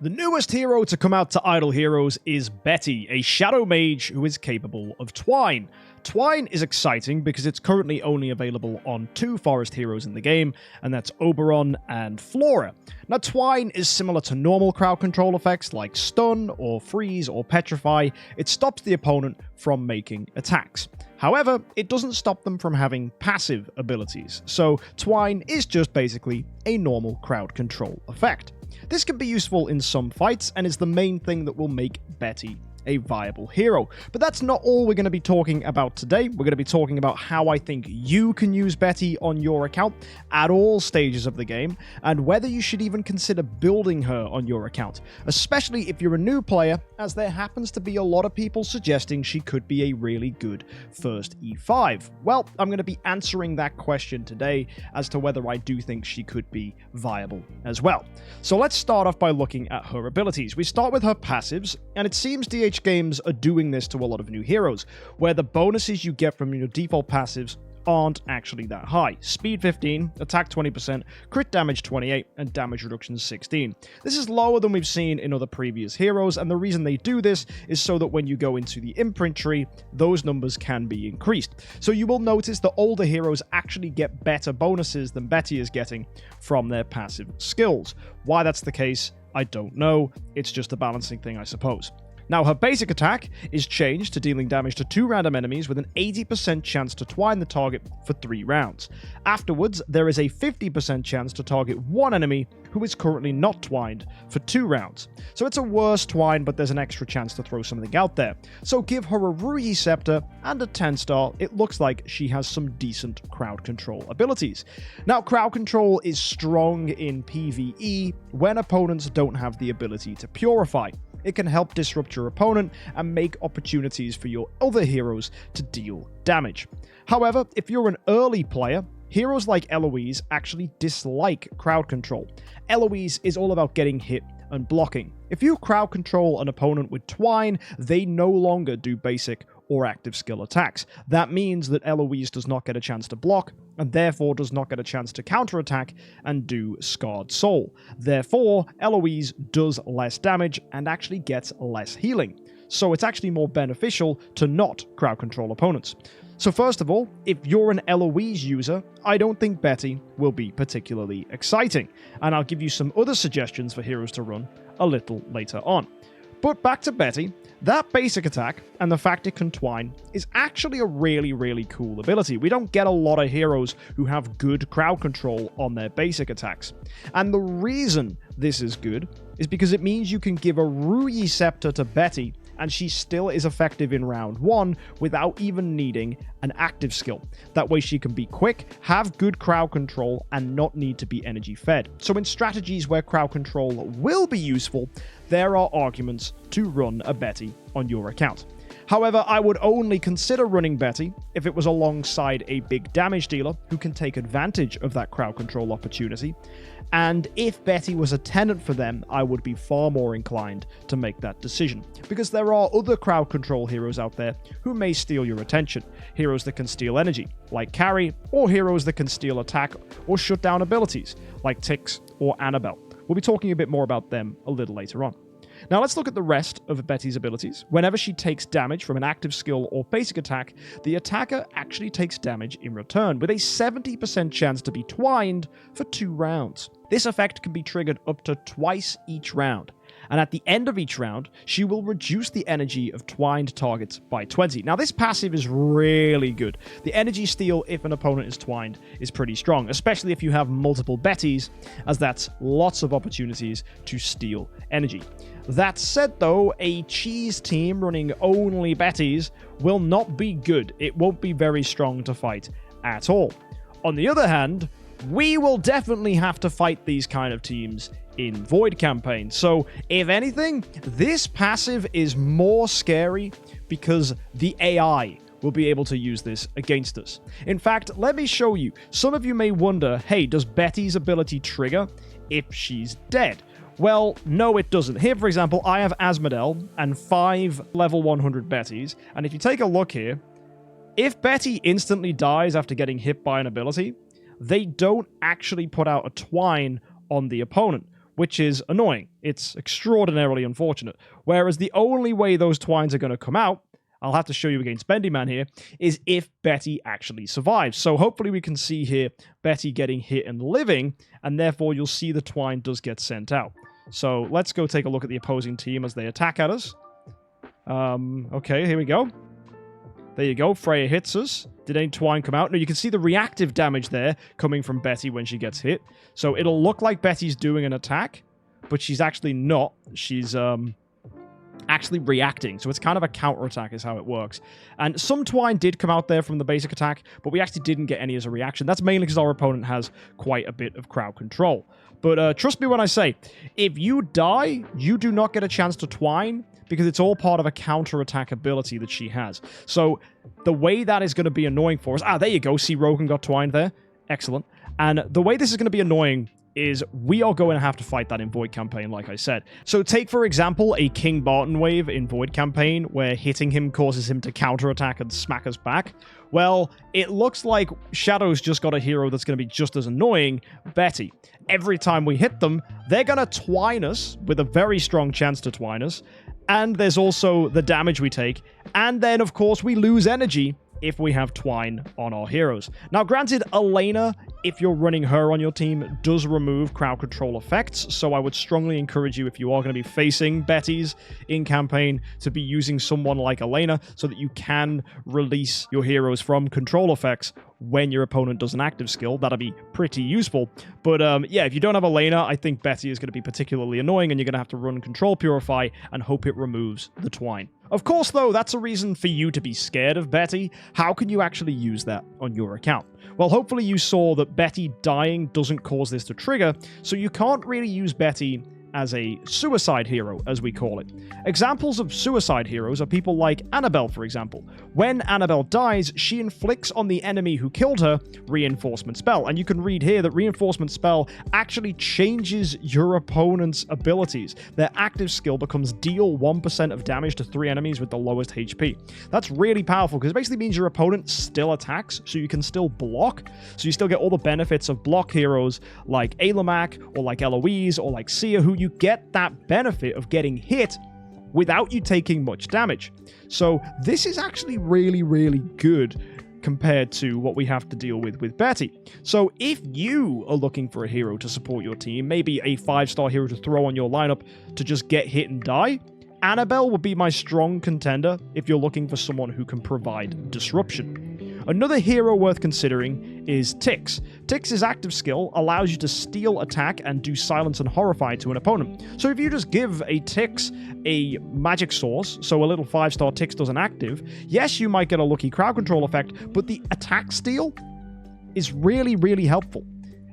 The newest hero to come out to Idle Heroes is Betty, a Shadow Mage who is capable of Twine. Twine is exciting because it's currently only available on two forest heroes in the game, and that's Oberon and Flora. Now, Twine is similar to normal crowd control effects like Stun, or Freeze, or Petrify. It stops the opponent from making attacks. However, it doesn't stop them from having passive abilities, so Twine is just basically a normal crowd control effect. This can be useful in some fights, and is the main thing that will make Betty a viable hero. But that's not all we're going to be talking about today. We're going to be talking about how I think you can use Betty on your account at all stages of the game, and whether you should even consider building her on your account, especially if you're a new player, as there happens to be a lot of people suggesting she could be a really good first E5. Well, I'm going to be answering that question today as to whether I do think she could be viable as well. So let's start off by looking at her abilities. We start with her passives, and it seems DH games are doing this to a lot of new heroes, where the bonuses you get from your default passives aren't actually that high. Speed 15, attack 20%, crit damage 28, and damage reduction 16. This is lower than we've seen in other previous heroes, and the reason they do this is so that when you go into the imprint tree, those numbers can be increased. So you will notice that older heroes actually get better bonuses than Betty is getting from their passive skills. Why that's the case, I don't know. It's just a balancing thing, I suppose. Now, her basic attack is changed to dealing damage to 2 random enemies with an 80% chance to twine the target for 3 rounds. Afterwards, there is a 50% chance to target 1 enemy who is currently not twined for 2 rounds. So it's a worse twine, but there's an extra chance to throw something out there. So give her a Ruyi Scepter and a 10-star, it looks like she has some decent crowd control abilities. Now, crowd control is strong in PvE when opponents don't have the ability to purify. It can help disrupt your opponent and make opportunities for your other heroes to deal damage. However, if you're an early player, heroes like Eloise actually dislike crowd control. Eloise is all about getting hit and blocking. If you crowd control an opponent with Twine, they no longer do basic or active skill attacks. That means that Eloise does not get a chance to block, and therefore does not get a chance to counterattack and do Scarred Soul. Therefore, Eloise does less damage and actually gets less healing. So it's actually more beneficial to not crowd control opponents. So first of all, if you're an Eloise user, I don't think Betty will be particularly exciting, and I'll give you some other suggestions for heroes to run a little later on. But back to Betty, that basic attack and the fact it can twine is actually a really cool ability. We don't get a lot of heroes who have good crowd control on their basic attacks. And the reason this is good is because it means you can give a Ruyi Scepter to Betty and she still is effective in round 1 without even needing an active skill. That way she can be quick, have good crowd control, and not need to be energy fed. So in strategies where crowd control will be useful, there are arguments to run a Betty on your account. However, I would only consider running Betty if it was alongside a big damage dealer who can take advantage of that crowd control opportunity, and if Betty was a tenant for them, I would be far more inclined to make that decision, because there are other crowd control heroes out there who may steal your attention, heroes that can steal energy, like Carrie, or heroes that can steal attack or shut down abilities, like Tix or Annabelle. We'll be talking a bit more about them a little later on. Now let's look at the rest of Betty's abilities. Whenever she takes damage from an active skill or basic attack, the attacker actually takes damage in return, with a 70% chance to be twined for 2 rounds. This effect can be triggered up to twice each round, and at the end of each round, she will reduce the energy of twined targets by 20. Now this passive is really good. The energy steal if an opponent is twined is pretty strong, especially if you have multiple Bettys, as that's lots of opportunities to steal energy. That said though, a cheese team running only Bettys will not be good. It won't be very strong to fight at all. On the other hand, we will definitely have to fight these kind of teams in Void campaigns. So if anything, this passive is more scary because the AI will be able to use this against us. In fact, let me show you. Some of you may wonder, hey, does Betty's ability trigger if she's dead? Well, no, it doesn't. Here, for example, I have Asmodel and 5 level 100 Bettys, and if you take a look here, if Betty instantly dies after getting hit by an ability, they don't actually put out a twine on the opponent, which is annoying. It's extraordinarily unfortunate. Whereas the only way those twines are going to come out, I'll have to show you against Bendy Man here, is if Betty actually survives. So hopefully we can see here Betty getting hit and living, and therefore you'll see the twine does get sent out. So let's go take a look at the opposing team as they attack at us. Okay, here we go. There you go, Freya hits us. Did any twine come out? No, you can see the reactive damage there coming from Betty when she gets hit. So it'll look like Betty's doing an attack, but she's actually not. She's actually reacting. So it's kind of a counterattack is how it works. And some twine did come out there from the basic attack, but we actually didn't get any as a reaction. That's mainly because our opponent has quite a bit of crowd control. But trust me when I say, if you die, you do not get a chance to twine, because it's all part of a counterattack ability that she has. So the way that is going to be annoying for us... Ah, there you go. See, Rogan got twined there. Excellent. And the way this is going to be annoying is we are going to have to fight that in Void Campaign, like I said. So take, for example, a King Barton wave in Void Campaign, where hitting him causes him to counterattack and smack us back. Well, it looks like Shadow's just got a hero that's going to be just as annoying, Betty. Every time we hit them, they're going to twine us, with a very strong chance to twine us, and there's also the damage we take, and then, of course, we lose energy if we have twine on our heroes. Now, granted, Elena, if you're running her on your team, does remove crowd control effects, so I would strongly encourage you, if you are going to be facing Bettys in campaign, to be using someone like Elena so that you can release your heroes from control effects when your opponent does an active skill. That'll be pretty useful. But yeah, if you don't have Elena, I think Betty is going to be particularly annoying, and you're going to have to run Control Purify and hope it removes the twine. Of course, though, that's a reason for you to be scared of Betty. How can you actually use that on your account? Well, hopefully you saw that Betty dying doesn't cause this to trigger, so you can't really use Betty as a suicide hero, as we call it. Examples of suicide heroes are people like Annabelle, for example. When Annabelle dies, she inflicts on the enemy who killed her reinforcement spell, and you can read here that reinforcement spell actually changes your opponent's abilities. Their active skill becomes deal 1% of damage to 3 enemies with the lowest HP. That's really powerful, because it basically means your opponent still attacks, so you can still block, so you still get all the benefits of block heroes like Alamak, or like Eloise, or like Sia, who you get that benefit of getting hit without you taking much damage. So this is actually really, really good compared to what we have to deal with Betty. So if you are looking for a hero to support your team, maybe a 5-star hero to throw on your lineup to just get hit and die, Annabelle would be my strong contender if you're looking for someone who can provide disruption. Another hero worth considering is Tix. Tix's active skill allows you to steal attack and do silence and horrify to an opponent. So if you just give a Tix a magic source, so a little 5-star Tix does an active, yes, you might get a lucky crowd control effect, but the attack steal is really, really helpful,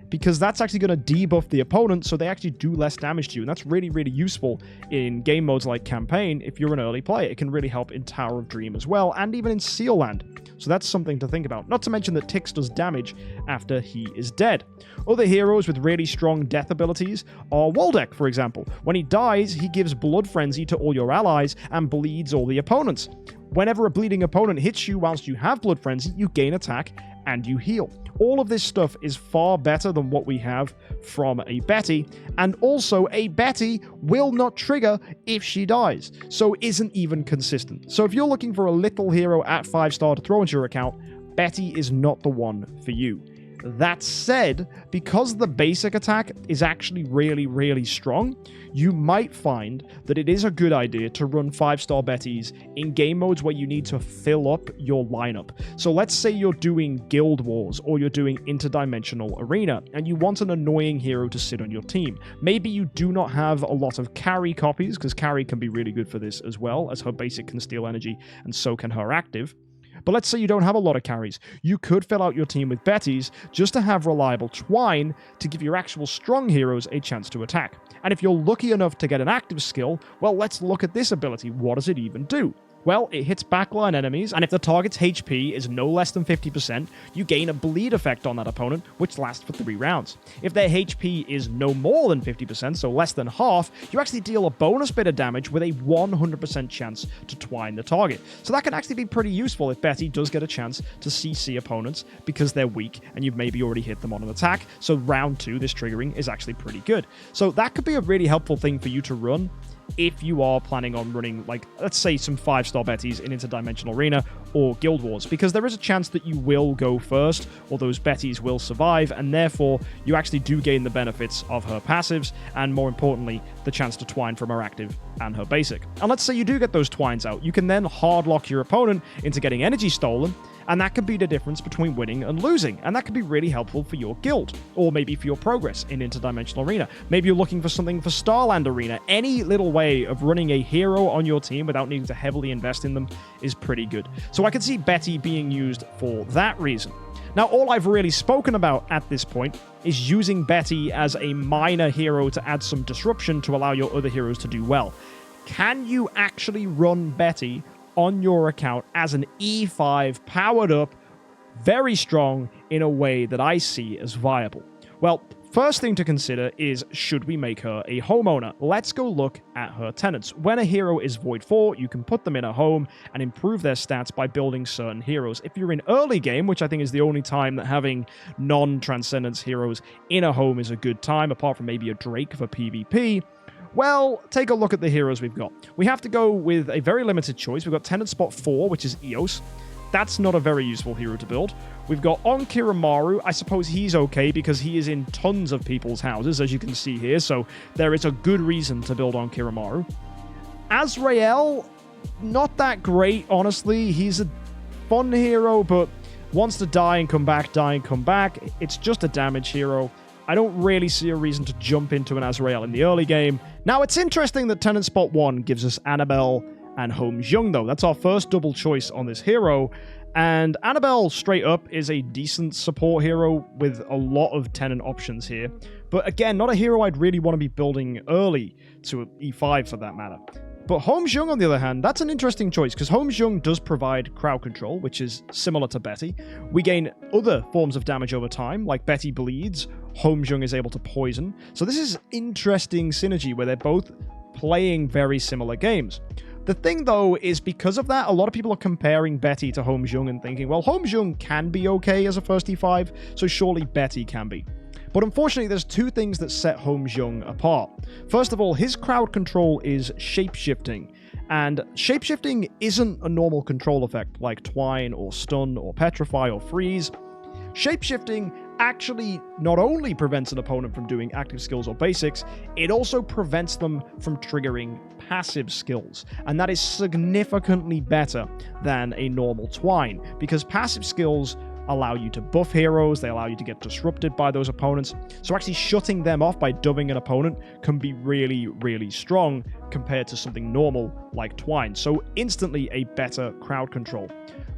because that's actually going to debuff the opponent, so they actually do less damage to you. And that's really, really useful in game modes like Campaign. If you're an early player, it can really help in Tower of Dream as well, and even in Seal Land. So that's something to think about. Not to mention that Tix does damage after he is dead. Other heroes with really strong death abilities are Waldeck, for example. When he dies, he gives Blood Frenzy to all your allies and bleeds all the opponents. Whenever a bleeding opponent hits you whilst you have Blood Frenzy, you gain attack and you heal. All of this stuff is far better than what we have from a Betty, and also a Betty will not trigger if she dies, so isn't even consistent. So if you're looking for a little hero at 5-star to throw into your account, Betty is not the one for you. That said, because the basic attack is actually really, really strong, you might find that it is a good idea to run 5-star Bettys in game modes where you need to fill up your lineup. So let's say you're doing Guild Wars or you're doing Interdimensional Arena and you want an annoying hero to sit on your team. Maybe you do not have a lot of carry copies, because carry can be really good for this as well, as her basic can steal energy and so can her active. But let's say you don't have a lot of carries. You could fill out your team with Bettys just to have reliable twine to give your actual strong heroes a chance to attack. And if you're lucky enough to get an active skill, well, let's look at this ability. What does it even do? Well, it hits backline enemies, and if the target's HP is no less than 50%, you gain a bleed effect on that opponent, which lasts for 3 rounds. If their HP is no more than 50%, so less than half, you actually deal a bonus bit of damage with a 100% chance to twine the target. So that can actually be pretty useful if Betty does get a chance to CC opponents because they're weak and you've maybe already hit them on an attack. So round 2, this triggering is actually pretty good. So that could be a really helpful thing for you to run if you are planning on running, like, let's say some 5-star Bettys in Interdimensional Arena or Guild Wars, because there is a chance that you will go first, or those Bettys will survive, and therefore you actually do gain the benefits of her passives, and more importantly, the chance to twine from her active and her basic. And let's say you do get those twines out, you can then hard lock your opponent into getting energy stolen, and that could be the difference between winning and losing, and that could be really helpful for your guild, or maybe for your progress in Interdimensional Arena. Maybe you're looking for something for Starland Arena. Any little way of running a hero on your team without needing to heavily invest in them is pretty good. So I can see Betty being used for that reason. Now, all I've really spoken about at this point is using Betty as a minor hero to add some disruption to allow your other heroes to do well. Can you actually run Betty on your account as an E5 powered up, very strong in a way that I see as viable? Well, first thing to consider is, should we make her a homeowner? Let's go look at her tenants. When a hero is Void 4, you can put them in a home and improve their stats by building certain heroes. If you're in early game, which I think is the only time that having non-Transcendence heroes in a home is a good time, apart from maybe a Drake for PvP, well, take a look at the heroes we've got. We have to go with a very limited choice. We've got tenant spot 4, which is Eos. That's not a very useful hero to build. We've got Onkiramaru. I suppose he's okay because he is in tons of people's houses, as you can see here, so there is a good reason to build Onkiramaru. Azrael, not that great, honestly. He's a fun hero, but wants to die and come back, die and come back. It's just a damage hero. I don't really see a reason to jump into an Azrael in the early game. Now, it's interesting that Tenant Spot 1 gives us Annabelle and HomeXJUMP, though. That's our first double choice on this hero. And Annabelle, straight up, is a decent support hero with a lot of tenant options here. But again, not a hero I'd really want to be building early to E5 for that matter. But HomeXJUMP, on the other hand, that's an interesting choice, because HomeXJUMP does provide crowd control, which is similar to Betty. We gain other forms of damage over time, like Betty bleeds, HomeXJUMP is able to poison. So this is interesting synergy where they're both playing very similar games. The thing, though, is because of that, a lot of people are comparing Betty to HomeXJUMP and thinking, well, HomeXJUMP can be okay as a first E5, so surely Betty can be. But unfortunately, there's two things that set HomeXJUMP apart. First of all, his crowd control is shapeshifting, and shapeshifting isn't a normal control effect like Twine or Stun or Petrify or Freeze. Shapeshifting actually not only prevents an opponent from doing active skills or basics, it also prevents them from triggering passive skills, and that is significantly better than a normal Twine, because passive skills allow you to buff heroes, they allow you to get disrupted by those opponents, so actually shutting them off by dubbing an opponent can be really, really strong compared to something normal like Twine, so instantly a better crowd control.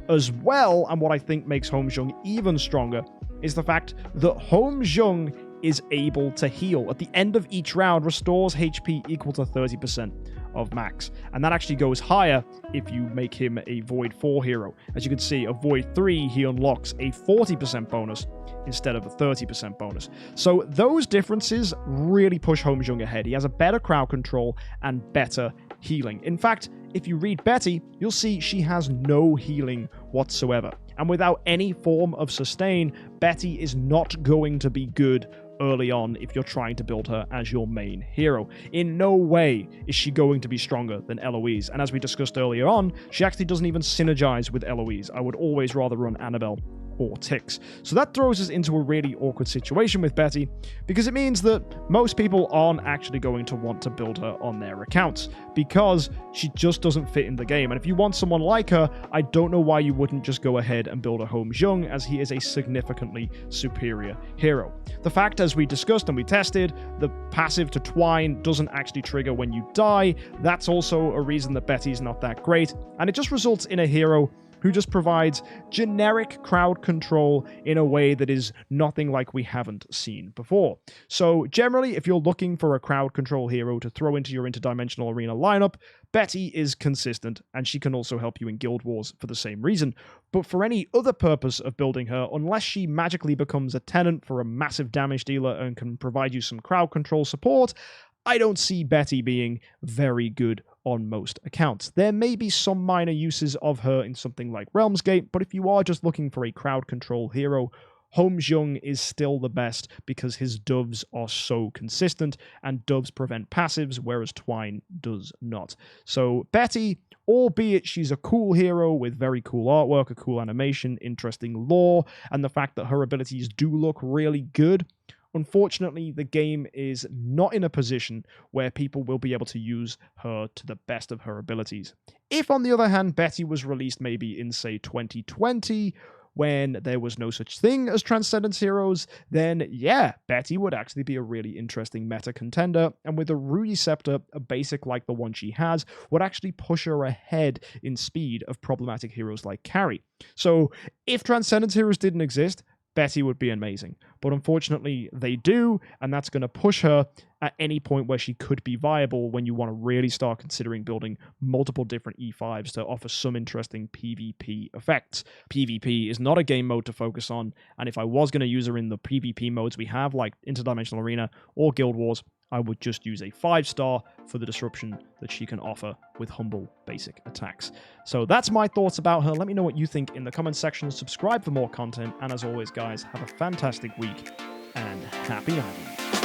As well, and what I think makes HomeXJUMP even stronger, is the fact that HomeXJUMP is able to heal. At the end of each round, restores HP equal to 30% of max. And that actually goes higher if you make him a Void 4 hero. As you can see, a Void 3, he unlocks a 40% bonus instead of a 30% bonus. So those differences really push HomeXJUMP ahead. He has a better crowd control and better healing. In fact, if you read Betty, you'll see she has no healing whatsoever. And without any form of sustain, Betty is not going to be good early on if you're trying to build her as your main hero. In no way is she going to be stronger than Eloise. And as we discussed earlier on, she actually doesn't even synergize with Eloise. I would always rather run Annabelle or Tix. So that throws us into a really awkward situation with Betty, because it means that most people aren't actually going to want to build her on their accounts, because she just doesn't fit in the game. And if you want someone like her, I don't know why you wouldn't just go ahead and build a HomeXJUMP, as he is a significantly superior hero. The fact, as we discussed and we tested, the passive to Twine doesn't actually trigger when you die, that's also a reason that Betty's not that great, and it just results in a hero who just provides generic crowd control in a way that is nothing like we haven't seen before. So generally, if you're looking for a crowd control hero to throw into your interdimensional arena lineup, Betty is consistent, and she can also help you in Guild Wars for the same reason. But for any other purpose of building her, unless she magically becomes a tenant for a massive damage dealer and can provide you some crowd control support, I don't see Betty being very good on most accounts. There may be some minor uses of her in something like Realmsgate, but if you are just looking for a crowd control hero, MKxJUMP is still the best because his doves are so consistent, and doves prevent passives, whereas Twine does not. So Betty, albeit she's a cool hero with very cool artwork, a cool animation, interesting lore, and the fact that her abilities do look really good, unfortunately, the game is not in a position where people will be able to use her to the best of her abilities. If, on the other hand, Betty was released maybe in, say, 2020, when there was no such thing as Transcendence Heroes, then yeah, Betty would actually be a really interesting meta contender, and with a Rudy Scepter, a basic like the one she has, would actually push her ahead in speed of problematic heroes like Carrie. So if Transcendence Heroes didn't exist, Betty would be amazing. But unfortunately, they do, and that's going to push her at any point where she could be viable when you want to really start considering building multiple different E5s to offer some interesting PvP effects. PvP is not a game mode to focus on, and if I was going to use her in the PvP modes we have, like Interdimensional Arena or Guild Wars, I would just use a 5-star for the disruption that she can offer with humble basic attacks. So that's my thoughts about her. Let me know what you think in the comments section. Subscribe for more content, and as always, guys, have a fantastic week and happy idling.